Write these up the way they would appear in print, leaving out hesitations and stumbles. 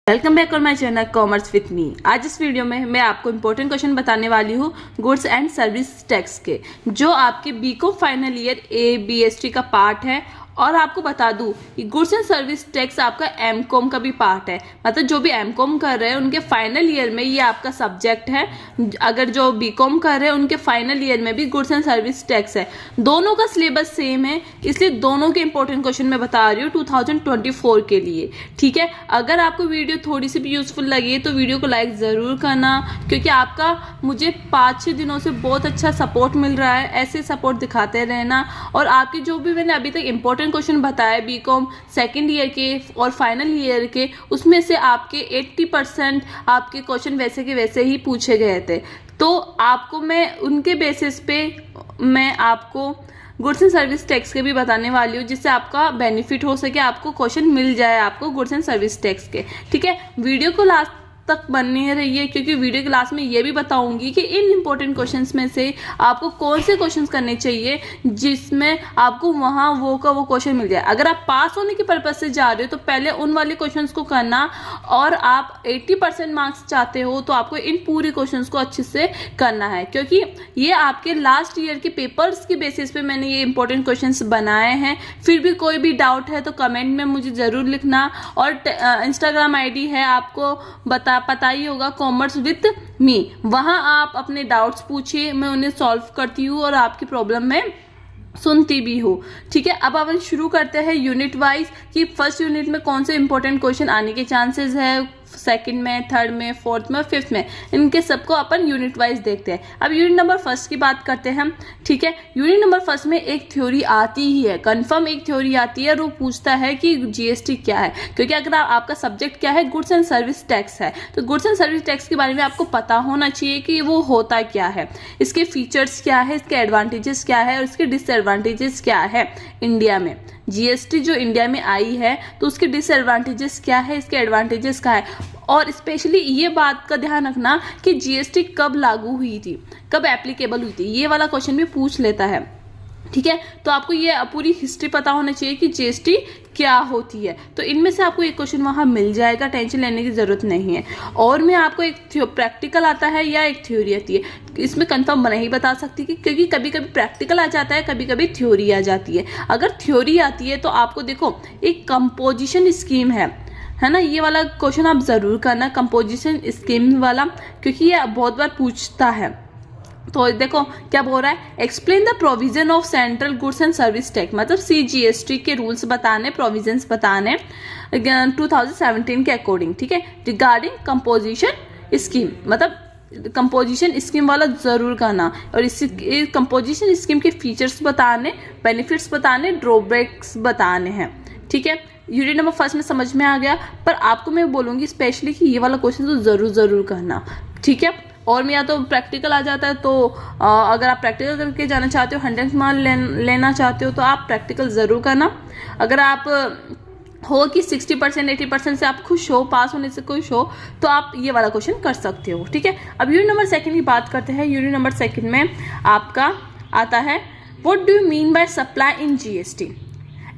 Welcome back on my channel commerce with me. आज इस video में मैं आपको इंपॉर्टेंट क्वेश्चन बताने वाली हूँ गुड्स एंड सर्विस टैक्स के, जो आपके बीकॉम फाइनल ईयर BST का पार्ट है। और आपको बता दूं कि गुड्स एंड सर्विस टैक्स आपका एमकॉम का भी पार्ट है। मतलब जो भी एमकॉम कर रहे हैं उनके फाइनल ईयर में ये आपका सब्जेक्ट है। अगर जो बीकॉम कर रहे हैं उनके फाइनल ईयर में भी गुड्स एंड सर्विस टैक्स है। दोनों का सिलेबस सेम है, इसलिए दोनों के इंपॉर्टेंट क्वेश्चन मैं बता रही हूँ 2024 के लिए। ठीक है, अगर आपको वीडियो थोड़ी सी भी यूजफुल लगी तो वीडियो को लाइक ज़रूर करना, क्योंकि आपका मुझे 5-6 दिनों से बहुत अच्छा सपोर्ट मिल रहा है। ऐसे सपोर्ट दिखाते रहना। और आपके जो भी मैंने अभी तक इंपॉर्टेंट क्वेश्चन बताया बीकॉम सेकेंड ईयर के और फाइनल ईयर के, उसमें से आपके 80% आपके क्वेश्चन वैसे के वैसे ही पूछे गए थे। तो आपको मैं उनके बेसिस पे मैं आपको गुड्स एंड सर्विस टैक्स के भी बताने वाली हूँ, जिससे आपका बेनिफिट हो सके, आपको क्वेश्चन मिल जाए आपको गुड्स एंड सर्विस टैक्स के। ठीक है, वीडियो को लास्ट तक बनने रहिए, क्योंकि वीडियो के लास्ट में ये भी बताऊंगी कि इन इंपॉर्टेंट क्वेश्चंस में से आपको कौन से क्वेश्चंस करने चाहिए जिसमें आपको वहाँ वो का वो क्वेश्चन मिल जाए। अगर आप पास होने के पर्पज से जा रहे हो तो पहले उन वाले क्वेश्चंस को करना, और आप 80% मार्क्स चाहते हो तो आपको इन पूरे क्वेश्चंस को अच्छे से करना है, क्योंकि ये आपके लास्ट ईयर के पेपर्स के बेसिस पे मैंने ये इंपॉर्टेंट क्वेश्चंस बनाए हैं। फिर भी कोई भी डाउट है तो कमेंट में मुझे ज़रूर लिखना। और इंस्टाग्राम ID है, आपको पता ही होगा, कॉमर्स विथ मी। वहां आप अपने डाउट्स पूछिए, मैं उन्हें सॉल्व करती हूँ और आपकी प्रॉब्लम में सुनती भी हूँ। ठीक है, अब अपन शुरू करते हैं यूनिट वाइज कि फर्स्ट यूनिट में कौन से इंपॉर्टेंट क्वेश्चन आने के चांसेस है, सेकंड में, थर्ड में, फोर्थ में, फिफ्थ में, इनके सबको अपन यूनिट वाइज देखते हैं। अब यूनिट नंबर फर्स्ट की बात करते हैं। ठीक है, यूनिट नंबर फर्स्ट में एक थ्योरी आती ही है, कंफर्म एक थ्योरी आती है, और वो पूछता है कि GST क्या है। क्योंकि अगर आपका सब्जेक्ट क्या है, गुड्स एंड सर्विस टैक्स है, तो गुड्स एंड सर्विस टैक्स के बारे में आपको पता होना चाहिए कि वो होता क्या है, इसके फीचर्स क्या है, इसके एडवांटेजेस क्या है और इसके डिसएडवांटेजेस क्या है। इंडिया में GST जो इंडिया में आई है तो उसके डिसएडवांटेजेस क्या है, इसके एडवांटेजेस क्या है। और स्पेशली ये बात का ध्यान रखना कि GST कब लागू हुई थी, कब एप्लीकेबल हुई थी, ये वाला क्वेश्चन भी पूछ लेता है। ठीक है, तो आपको ये पूरी हिस्ट्री पता होना चाहिए कि GST क्या होती है। तो इनमें से आपको एक क्वेश्चन वहाँ मिल जाएगा, टेंशन लेने की ज़रूरत नहीं है। और मैं आपको एक प्रैक्टिकल आता है या एक थ्योरी आती है, इसमें कंफर्म नहीं बता सकती कि, क्योंकि कभी कभी प्रैक्टिकल आ जाता है, कभी कभी थ्योरी आ जाती है। अगर थ्योरी आती है तो आपको देखो एक कंपोजिशन स्कीम है ना, ये वाला क्वेश्चन आप ज़रूर करना, कंपोजिशन स्कीम वाला, क्योंकि ये बहुत बार पूछता है। तो देखो क्या बोल रहा है, explain the provision of central goods and service tax, मतलब CGST के रूल्स बताने, प्रोविजंस बताने 2017 के अकॉर्डिंग। ठीक है, रिगार्डिंग कंपोजिशन स्कीम, मतलब कंपोजिशन स्कीम वाला जरूर करना, और इस कंपोजिशन स्कीम के फीचर्स बताने, बेनिफिट्स बताने, ड्रॉबैक्स बताने हैं। ठीक है, यूनिट नंबर फर्स्ट में समझ में आ गया, पर आपको मैं बोलूँगी स्पेशली कि ये वाला क्वेश्चन तो ज़रूर करना। ठीक है, और में या तो प्रैक्टिकल आ जाता है, तो अगर आप प्रैक्टिकल करके जाना चाहते हो, 100 मार्क्स लेना चाहते हो तो आप प्रैक्टिकल ज़रूर करना। अगर आप हो कि 60% 80% से आप खुश हो, पास होने से खुश हो, तो आप ये वाला क्वेश्चन कर सकते हो। ठीक है, अब यूनिट नंबर सेकंड की बात करते हैं। यूनिट नंबर सेकंड में आपका आता है what do you mean by supply in GST,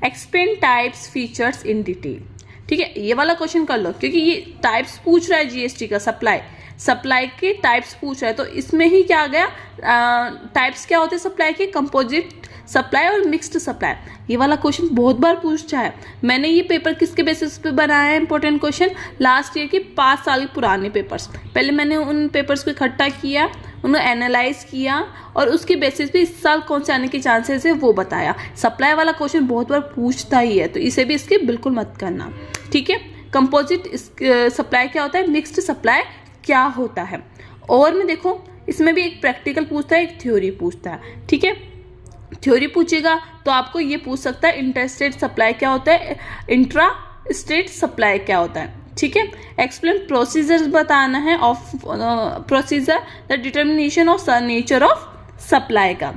explain types features in detail. ठीक है, ये वाला क्वेश्चन कर लो, क्योंकि ये टाइप्स पूछ रहा है GST का, सप्लाई के टाइप्स पूछ रहा है। तो इसमें ही क्या आ गया, टाइप्स क्या होते हैं सप्लाई के, कंपोजिट सप्लाई और मिक्स्ड सप्लाई। ये वाला क्वेश्चन बहुत बार पूछा है। मैंने ये पेपर किसके बेसिस पे बनाया है, इंपॉर्टेंट क्वेश्चन लास्ट ईयर के 5 साल पुराने पेपर्स। पहले मैंने उन पेपर्स को इकट्ठा किया, उन्हें एनालाइज किया, और उसके बेसिस पे इस साल कौन से आने के चांसेस है वो बताया। सप्लाई वाला क्वेश्चन बहुत बार पूछता ही है, तो इसे भी इसके बिल्कुल मत करना। ठीक है, कंपोजिट सप्लाई क्या होता है, मिक्स्ड सप्लाई क्या होता है। और में देखो इसमें भी एक प्रैक्टिकल पूछता है, एक थ्योरी पूछता है। ठीक है, थ्योरी पूछेगा तो आपको ये पूछ सकता है इंटरस्टेट सप्लाई क्या होता है, इंट्रा स्टेट सप्लाई क्या होता है। ठीक है, एक्सप्लेन प्रोसीजर बताना है of procedure the determination of nature of supply का।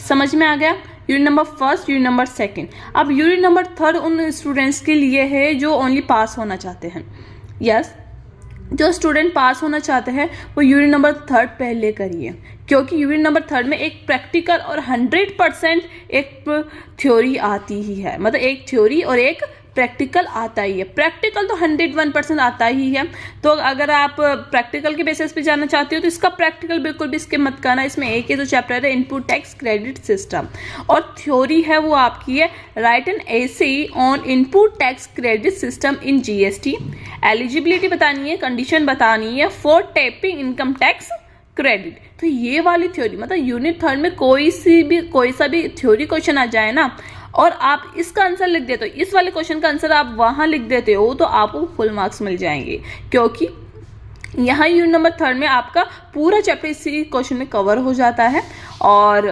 समझ में आ गया unit number first, unit number second. अब यूनिट नंबर थर्ड उन स्टूडेंट्स के लिए है जो ओनली पास होना चाहते हैं। यस, जो स्टूडेंट पास होना चाहते हैं वो यूनिट नंबर थर्ड पहले करिए, क्योंकि यूनिट नंबर थर्ड में एक प्रैक्टिकल और 100% एक थ्योरी आती ही है, मतलब एक थ्योरी और एक प्रैक्टिकल आता ही है। प्रैक्टिकल तो 101% आता ही है। तो अगर आप प्रैक्टिकल के बेसिस पे जाना चाहते हो तो इसका प्रैक्टिकल बिल्कुल भी स्किप मत करना। इसमें एक ही तो चैप्टर है इनपुट टैक्स क्रेडिट सिस्टम, और थ्योरी है वो आपकी है right an essay on input tax credit system in GST. Eligibility बतानी है, कंडीशन बतानी है for tapping income tax credit. तो ये वाली थ्योरी मतलब यूनिट 3 में कोई सा भी थ्योरी क्वेश्चन आ जाए ना और आप इसका आंसर लिख देते हो, इस वाले क्वेश्चन का आंसर आप वहां लिख देते हो तो आपको फुल मार्क्स मिल जाएंगे, क्योंकि यहाँ यूनिट नंबर 3 में आपका पूरा चैप्टर इसी क्वेश्चन में कवर हो जाता है। और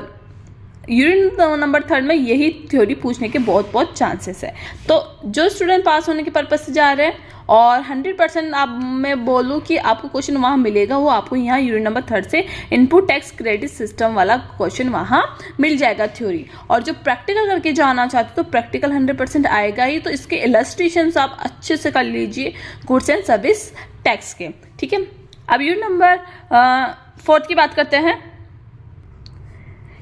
यूनिट नंबर 3 में यही थ्योरी पूछने के बहुत चांसेस है। तो जो स्टूडेंट पास होने के पर्पज से जा रहे हैं और 100% आप मैं बोलूँ कि आपको क्वेश्चन वहाँ मिलेगा, वो आपको यहाँ यूनिट नंबर 3 से इनपुट टैक्स क्रेडिट सिस्टम वाला क्वेश्चन वहाँ मिल जाएगा थ्योरी। और जो प्रैक्टिकल करके जाना चाहते हो तो प्रैक्टिकल 100% आएगा ही। तो इसके इलस्ट्रेशंस आप अच्छे से कर लीजिए गुड्स एंड सर्विस टैक्स के, ठीक है। अब यूनिट नंबर 4 की बात करते हैं।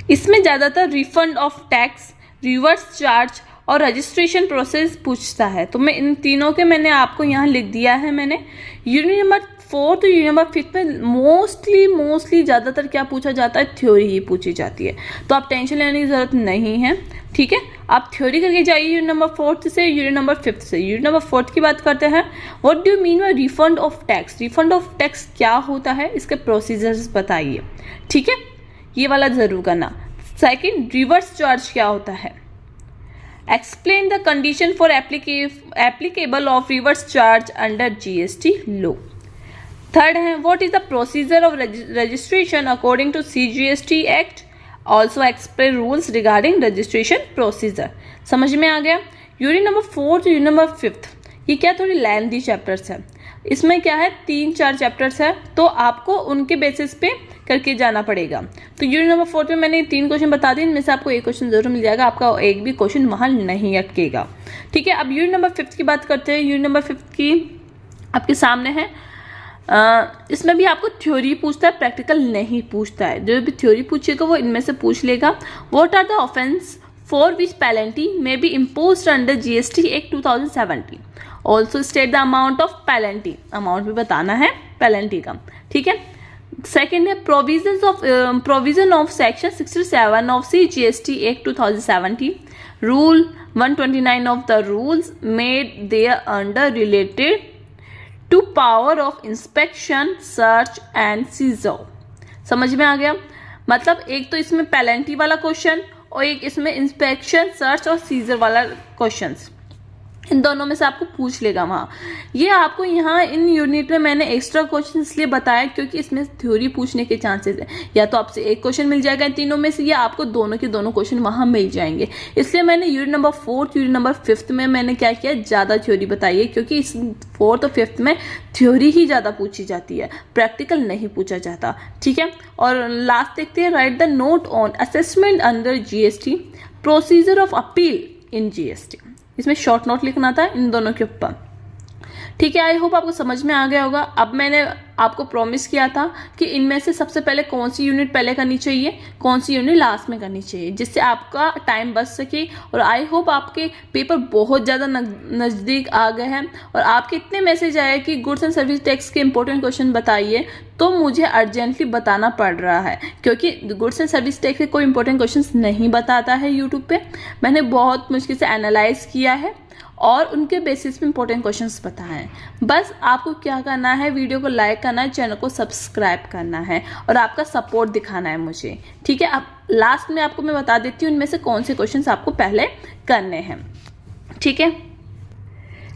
इसमें ज़्यादातर refund of tax, reverse charge और रजिस्ट्रेशन प्रोसेस पूछता है। तो मैं इन तीनों के मैंने आपको यहाँ लिख दिया है मैंने। यूनिट नंबर 4 तो यूनिट नंबर 5 में मोस्टली ज़्यादातर क्या पूछा जाता है, थ्योरी ही पूछी जाती है। तो आप टेंशन लेने की ज़रूरत नहीं है, ठीक है। आप थ्योरी करके जाइए यूनिट नंबर 4 से यूनिट नंबर 5 से। यूनिट नंबर 4 की बात करते हैं। What do mean by refund of tax? Refund of tax क्या होता है, इसके प्रोसीजर्स बताइए, ठीक है, ये वाला ज़रूर करना। सेकेंड, रिवर्स चार्ज क्या होता है? Explain the condition for applicable of reverse charge under GST law. Third है, what is the procedure of registration according to CGST act? Also explain rules regarding registration procedure. समझ में आ गया। Unit number 4 to unit number 5 ये क्या थोड़ी lengthy chapters है। इसमें क्या है 3-4 चैप्टर्स है, तो आपको उनके बेसिस पे करके जाना पड़ेगा। तो यूनिट नंबर 4 में मैंने 3 क्वेश्चन बता दिए, इनमें से आपको एक क्वेश्चन जरूर मिल जाएगा, आपका एक भी क्वेश्चन वहाँ नहीं अटकेगा, ठीक है। अब यूनिट नंबर 5 की बात करते हैं। यूनिट नंबर 5 की आपके सामने है। इसमें भी आपको थ्योरी पूछता है, प्रैक्टिकल नहीं पूछता है। जो भी थ्योरी पूछेगा वो इनमें से पूछ लेगा। What are the offence for which penalty may be imposed under GST act 2017? Also state the amount of penalty, amount भी बताना है पेनल्टी का, ठीक है। सेकेंड है provision of section 67 of CGST act 2017, rule 129 of the rules made thereunder related to power of inspection, search and seizure. समझ में आ गया। मतलब एक तो इसमें पेनल्टी वाला क्वेश्चन और एक इसमें इंस्पेक्शन, सर्च और सीजर वाला क्वेश्चंस, इन दोनों में से आपको पूछ लेगा वहाँ। ये आपको यहाँ इन यूनिट में मैंने एक्स्ट्रा क्वेश्चन इसलिए बताया क्योंकि इसमें थ्योरी पूछने के चांसेस है। या तो आपसे एक क्वेश्चन मिल जाएगा इन तीनों में से, या आपको दोनों के दोनों क्वेश्चन वहाँ मिल जाएंगे। इसलिए मैंने यूनिट नंबर 4 यूनिट नंबर 5 में मैंने क्या किया, ज़्यादा थ्योरी बताई है, क्योंकि इस 4th और 5th में थ्योरी ही ज़्यादा पूछी जाती है, प्रैक्टिकल नहीं पूछा जाता, ठीक है। और लास्ट देखते हैं, right the note on assessment under GST, procedure of appeal in GST. इसमें शॉर्ट नोट लिखना था इन दोनों के ऊपर, ठीक है। आई होप आपको समझ में आ गया होगा। अब मैंने आपको प्रॉमिस किया था कि इनमें से सबसे पहले कौन सी यूनिट पहले करनी चाहिए, कौन सी यूनिट लास्ट में करनी चाहिए, जिससे आपका टाइम बच सके। और आई होप आपके पेपर बहुत ज़्यादा नज़दीक आ गए हैं और आपके इतने मैसेज आए कि गुड्स एंड सर्विस टैक्स के इंपॉर्टेंट क्वेश्चन बताइए, तो मुझे अर्जेंटली बताना पड़ रहा है, क्योंकि गुड्स एंड सर्विस टैक्स के कोई इंपॉर्टेंट क्वेश्चन नहीं बताता है यूट्यूब पे। मैंने बहुत मुश्किल से एनालाइज किया है और उनके बेसिस पे इंपॉर्टेंट क्वेश्चंस बताए हैं। बस आपको क्या करना है, वीडियो को लाइक करना है, चैनल को सब्सक्राइब करना है और आपका सपोर्ट दिखाना है मुझे, ठीक है। अब लास्ट में आपको मैं बता देती हूँ इनमें से कौन से क्वेश्चंस आपको पहले करने हैं, ठीक है।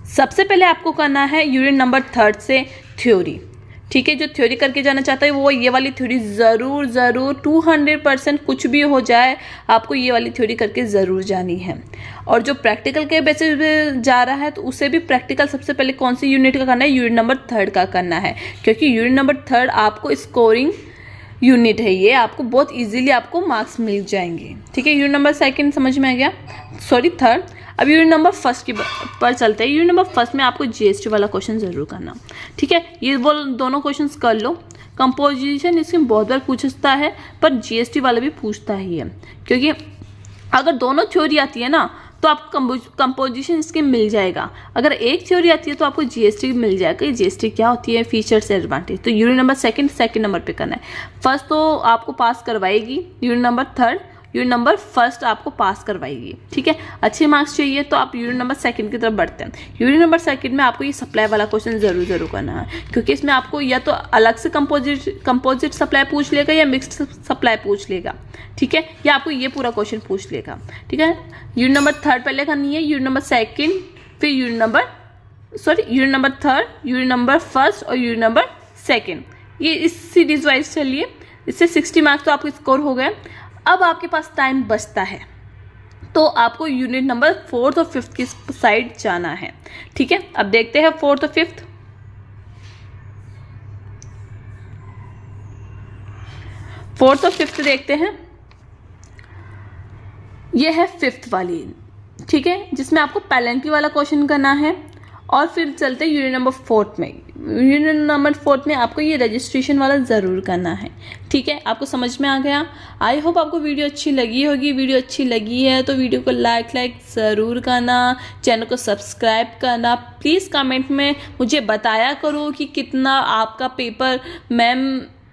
सबसे पहले आपको करना है यूनिट नंबर 3 से थ्योरी, ठीक है। जो थ्योरी करके जाना चाहता है वो ये वाली थ्योरी ज़रूर 200% कुछ भी हो जाए आपको ये वाली थ्योरी करके ज़रूर जानी है। और जो प्रैक्टिकल के बेसिस पे जा रहा है तो उसे भी प्रैक्टिकल सबसे पहले कौन सी यूनिट का करना है, यूनिट नंबर 3 का करना है, क्योंकि यूनिट नंबर 3 आपको स्कोरिंग यूनिट है, ये आपको बहुत ईजिली आपको मार्क्स मिल जाएंगे, ठीक है। यूनिट नंबर 2 समझ में आ गया, सॉरी 3। अब यूनिट नंबर 1 की पर चलते हैं। यूनिट नंबर 1 में आपको जीएसटी वाला क्वेश्चन जरूर करना, ठीक है। ये वो दोनों क्वेश्चंस कर लो। कंपोजिशन इसमें बहुत बार पूछता है, पर जीएसटी वाला भी पूछता ही है, क्योंकि अगर दोनों थ्योरी आती है ना तो आपको कंपोजिशन इसके मिल जाएगा। अगर एक थ्योरी आती है तो आपको जीएसटी मिल जाएगा कि जीएसटी क्या होती है, फीचर्स एडवांटेज। तो यूनिट नंबर सेकंड नंबर पे करना है। फर्स्ट तो आपको पास करवाएगी, unit number third, unit number first आपको पास करवाएगी, ठीक है। अच्छे मार्क्स चाहिए तो आप यूनिट नंबर सेकंड की तरफ बढ़ते हैं। यूनिट नंबर सेकंड में आपको ये सप्लाई वाला क्वेश्चन जरूर करना है, क्योंकि इसमें आपको या तो अलग से कंपोजिट सप्लाई पूछ लेगा या मिक्स्ड सप्लाई पूछ लेगा, ठीक है, या आपको ये पूरा क्वेश्चन पूछ लेगा, ठीक है। यूनिट नंबर थर्ड पहले करनी है, यूनिट नंबर सेकेंड, फिर unit number third, unit number first और यूनिट नंबर सेकेंड। ये इस सीरीज वाइज चलिए, इससे 60 मार्क्स तो आपके स्कोर हो गए। अब आपके पास टाइम बचता है तो आपको यूनिट नंबर 4th और 5th की साइड जाना है, ठीक है। अब देखते हैं 4th और 5th। 4th और 5th देखते हैं। यह है 5th वाली, ठीक है, जिसमें आपको पेलेंटी वाला क्वेश्चन करना है। और फिर चलते हैं यूनिट नंबर 4th में। यूनिट नंबर 4th में आपको ये रजिस्ट्रेशन वाला ज़रूर करना है, ठीक है। आपको समझ में आ गया? आई होप आपको वीडियो अच्छी लगी होगी। वीडियो अच्छी लगी है तो वीडियो को लाइक ज़रूर करना, चैनल को सब्सक्राइब करना। प्लीज़ कमेंट में मुझे बताया करो कि कितना आपका पेपर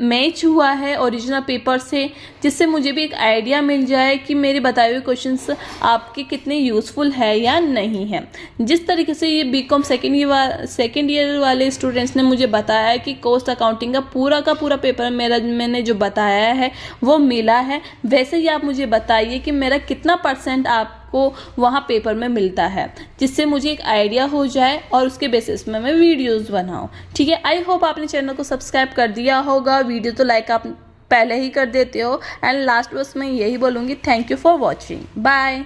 मैच हुआ है ओरिजिनल पेपर से, जिससे मुझे भी एक आइडिया मिल जाए कि मेरे बताए हुए क्वेश्चंस आपके कितने यूज़फुल है या नहीं है। जिस तरीके से ये बीकॉम सेकेंड ईयर वाले स्टूडेंट्स ने मुझे बताया है कि कॉस्ट अकाउंटिंग का पूरा पेपर मैंने जो बताया है वो मिला है, वैसे ही आप मुझे बताइए कि मेरा कितना % आपको वहाँ पेपर में मिलता है, जिससे मुझे एक आइडिया हो जाए और उसके बेसिस में मैं वीडियोस बनाऊं, ठीक है। आई होप आपने चैनल को सब्सक्राइब कर दिया होगा। वीडियो तो लाइक आप पहले ही कर देते हो। एंड लास्ट बस मैं यही बोलूँगी, thank you for watching, bye.